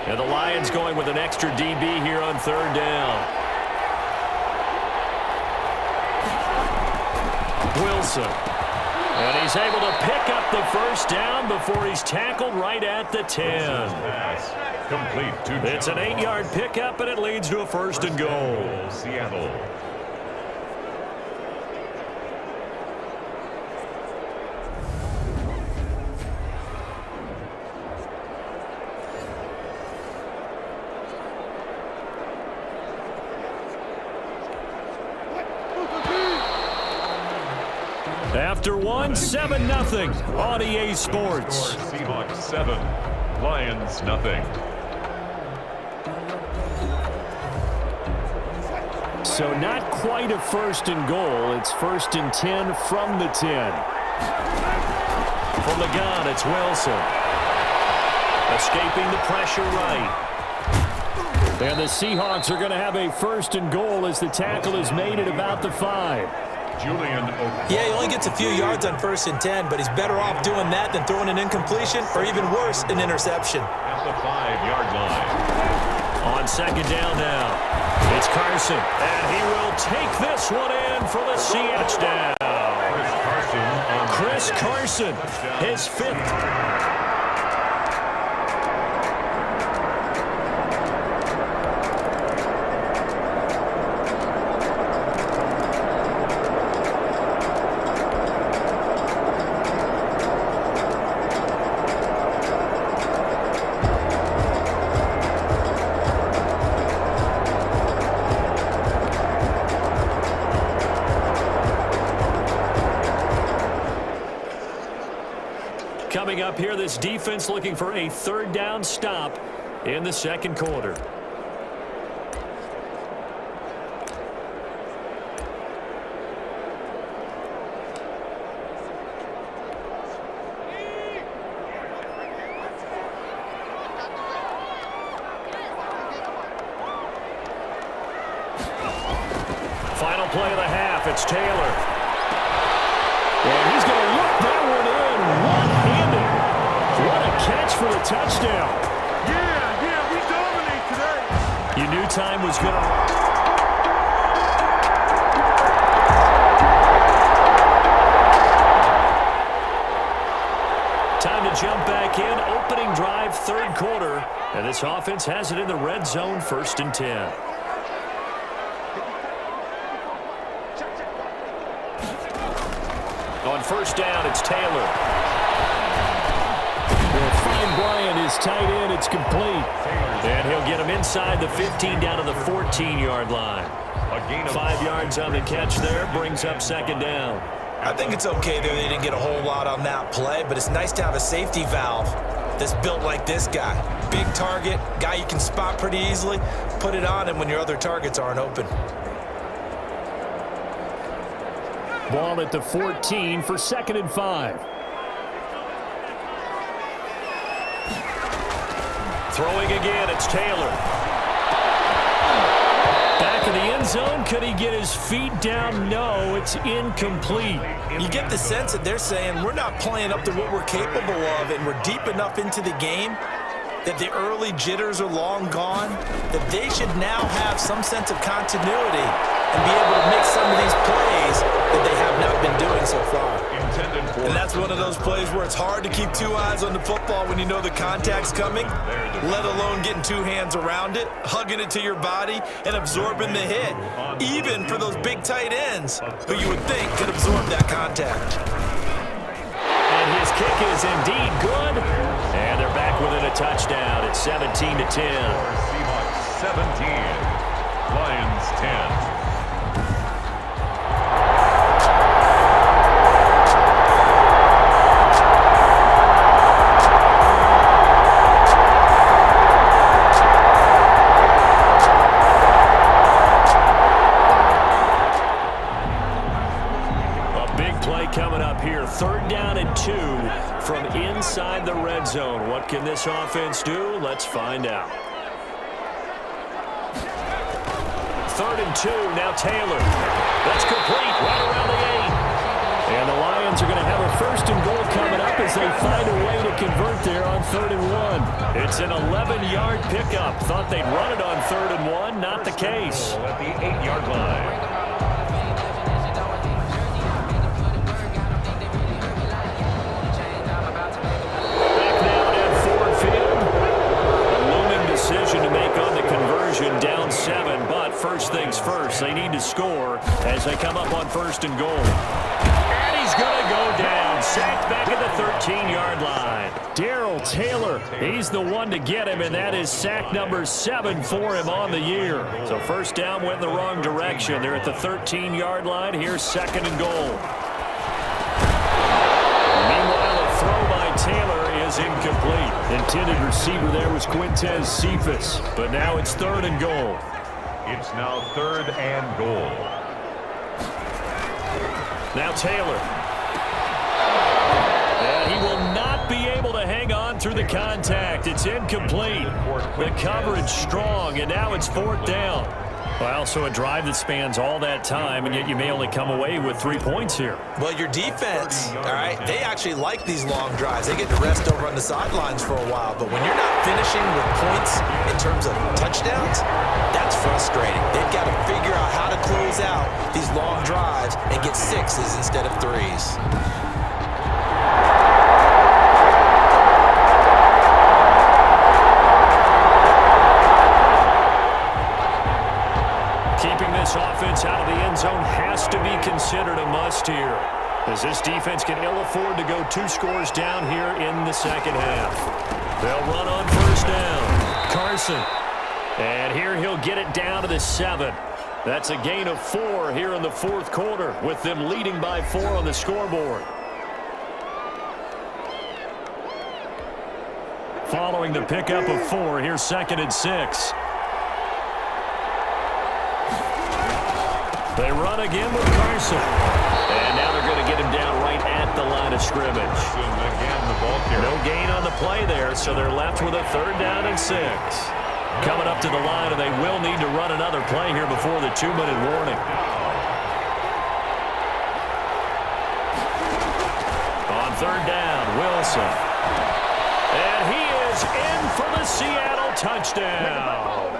And the Lions going with an extra DB here on third down. Wilson. And he's able to pick up the first down before he's tackled right at the 10. It's an 8-yard pickup, and it leads to a first and goal. Seattle. After one, 7-0 on EA Sports. Seahawks 7, Lions nothing. So not quite a first and goal. It's first and 10 from the 10. From the gun, it's Wilson. Escaping the pressure right. And the Seahawks are going to have a first and goal as the tackle is made at about the 5. Yeah, he only gets a few yards on first and 10, but he's better off doing that than throwing an incompletion or even worse, an interception. At the 5-yard line. On second down now, it's Carson, and he will take this one in for the Seahawks down. Chris Carson, his 5th. Coming up here, this defense looking for a third down stop in the second quarter. Final play of the half, it's Taylor. And he's going to look that one in one-handed. What a catch for a touchdown. Yeah, we dominate today. You knew time was going to... Time to jump back in. Opening drive, third quarter. And this offense has it in the red zone, first and 10. On first down, it's Taylor. They'll find Bryant, his tight end. It's complete. And he'll get him inside the 15 down to the 14-yard line. 5 yards on the catch there. Brings up second down. I think it's okay there. They didn't get a whole lot on that play, but it's nice to have a safety valve that's built like this guy. Big target, guy you can spot pretty easily. Put it on him when your other targets aren't open. Ball at the 14 for second and 5. Throwing again, it's Taylor. Back in the end zone, could he get his feet down? No, it's incomplete. You get the sense that they're saying we're not playing up to what we're capable of, and we're deep enough into the game that the early jitters are long gone, that they should now have some sense of continuity and be able to make some of these plays that they have not been doing so far. And that's one of those plays where it's hard to keep two eyes on the football when you know the contact's coming, let alone getting two hands around it, hugging it to your body, and absorbing the hit, even for those big tight ends who you would think could absorb that contact. And his kick is indeed good. And they're back within a touchdown. It's 17-10. Seahawks 17, Lions 10. Coming up here, third down and 2 from inside the red zone. What can this offense do? Let's find out. Third and 2, now Taylor. That's complete, right around the 8. And the Lions are going to have a first and goal coming up as they find a way to convert there on 3rd and 1. It's an 11-yard pickup. Thought they'd run it on 3rd and 1. Not the case. At the 8-yard line. To make on the conversion, down 7, but first things first, they need to score as they come up on 1st and goal. And he's going to go down, sacked back at the 13-yard line. Darrell Taylor, he's the one to get him, and that is sack number 7 for him on the year. So first down went in the wrong direction. They're at the 13-yard line. Here's 2nd and goal. Meanwhile, a throw by Taylor is incomplete. Intended receiver there was Quintez Cephas, but now it's 3rd and goal. It's now 3rd and goal. Now Taylor. And he will not be able to hang on through the contact. It's incomplete. The coverage strong, and now it's 4th down. Well, so a drive that spans all that time, and yet you may only come away with 3 points here. Well, your defense, all right, they actually like these long drives. They get to rest over on the sidelines for a while, but when you're not finishing with points in terms of touchdowns, that's frustrating. They've got to figure out how to close out these long drives and get 6s instead of 3s. Keeping this offense out of the end zone has to be considered a must here, as this defense can ill afford to go 2 scores down here in the second half. They'll run on 1st down. Carson. And here he'll get it down to the 7. That's a gain of 4 here in the 4th quarter, with them leading by 4 on the scoreboard. Following the pickup of 4, here's 2nd and 6. They run again with Carson. And now they're going to get him down right at the line of scrimmage. Again, the ball carrier. No gain on the play there, so they're left with a 3rd down and 6. Coming up to the line, and they will need to run another play here before the 2-minute warning. On 3rd down, Wilson. And he is in for the Seattle touchdown.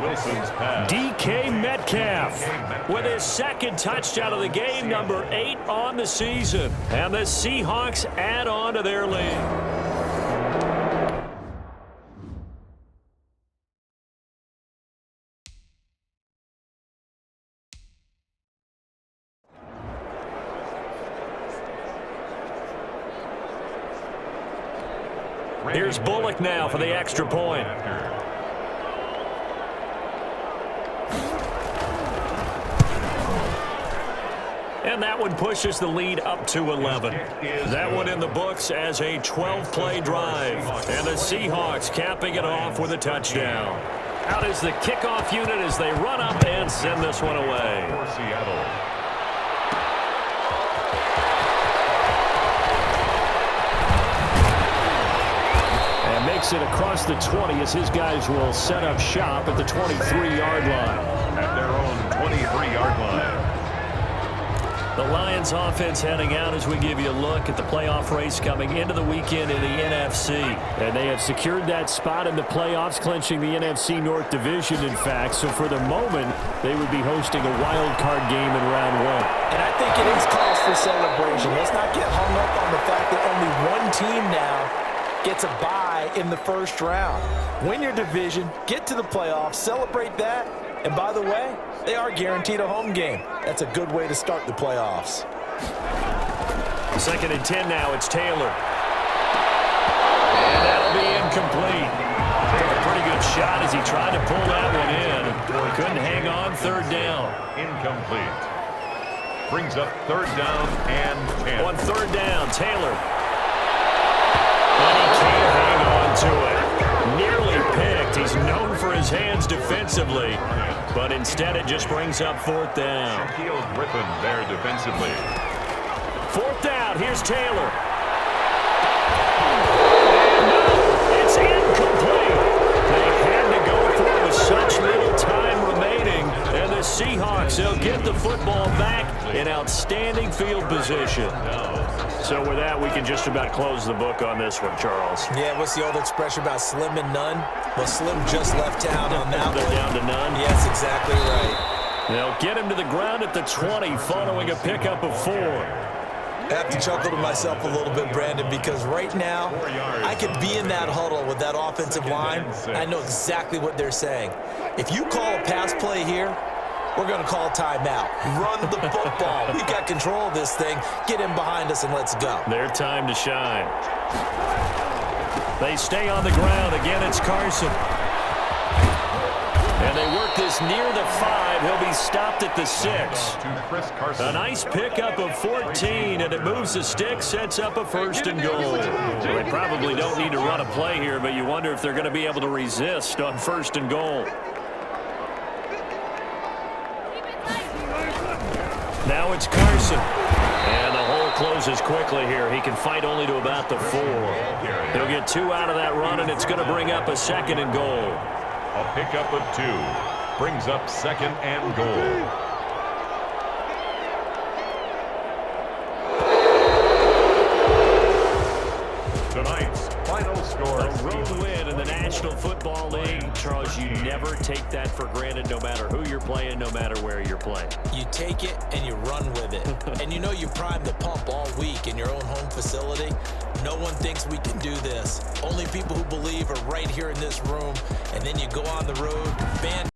Wilson's pass. DK Metcalf with his 2nd touchdown of the game, number 8 on the season. And the Seahawks add on to their lead. Here's Bullock now for the extra point. And that one pushes the lead up to 11. That one in the books as a 12-play drive. And the Seahawks capping it off with a touchdown. Out is the kickoff unit as they run up and send this one away. For Seattle. And makes it across the 20 as his guys will set up shop at the 23-yard line. At their own 23-yard line. The Lions offense heading out as we give you a look at the playoff race coming into the weekend in the NFC. And they have secured that spot in the playoffs, clinching the NFC North Division, in fact. So for the moment, they would be hosting a wild card game in round 1. And I think it is cause for celebration. Let's not get hung up on the fact that only one team now gets a bye in the 1st round. Win your division, get to the playoffs, celebrate that, and by the way, they are guaranteed a home game. That's a good way to start the playoffs. 2nd and 10 now, it's Taylor. And that'll be incomplete. Took a pretty good shot as he tried to pull that one in. Couldn't hang on, 3rd down. Incomplete. Brings up 3rd down and 10. On 3rd down, Taylor. And he can't hang on to it. Nearly picked. He's known for his hands defensively, but instead it just brings up 4th down. Shaquille Griffin there defensively. 4th down. Here's Taylor. No, it's incomplete. They had to go for it with such little time remaining, and the Seahawks, they'll get the football back in outstanding field position. So with that, we can just about close the book on this one, Charles. Yeah, what's the old expression about slim and none? Well, Slim just left town on that They're one. down to none. Yes, exactly right. They'll get him to the ground at the 20 following a pickup of 4. I have to chuckle to myself a little bit, Brandon, because right now I could be in that huddle with that offensive line. I know exactly what they're saying. If you call a pass play here, we're going to call a timeout. Run the football. We've got control of this thing. Get in behind us and let's go. Their time to shine. They stay on the ground. Again, it's Carson. And they work this near the 5. He'll be stopped at the 6. A nice pickup of 14, and it moves the stick, sets up a 1st and goal. They probably don't need to run a play here, but you wonder if they're going to be able to resist on 1st and goal. Now it's Carson. And the hole closes quickly here. He can fight only to about the 4. He'll get 2 out of that run, and it's going to bring up a 2nd and goal. A pickup of 2 brings up 2nd and goal. Tonight's final score. A road win in the National Football League. Charles, you never take that for granted no matter who you're playing, no matter where you're playing. You take it and you run with it. And you know you primed the pump all week in your own home facility. No one thinks we can do this. Only people who believe are right here in this room. And then you go on the road,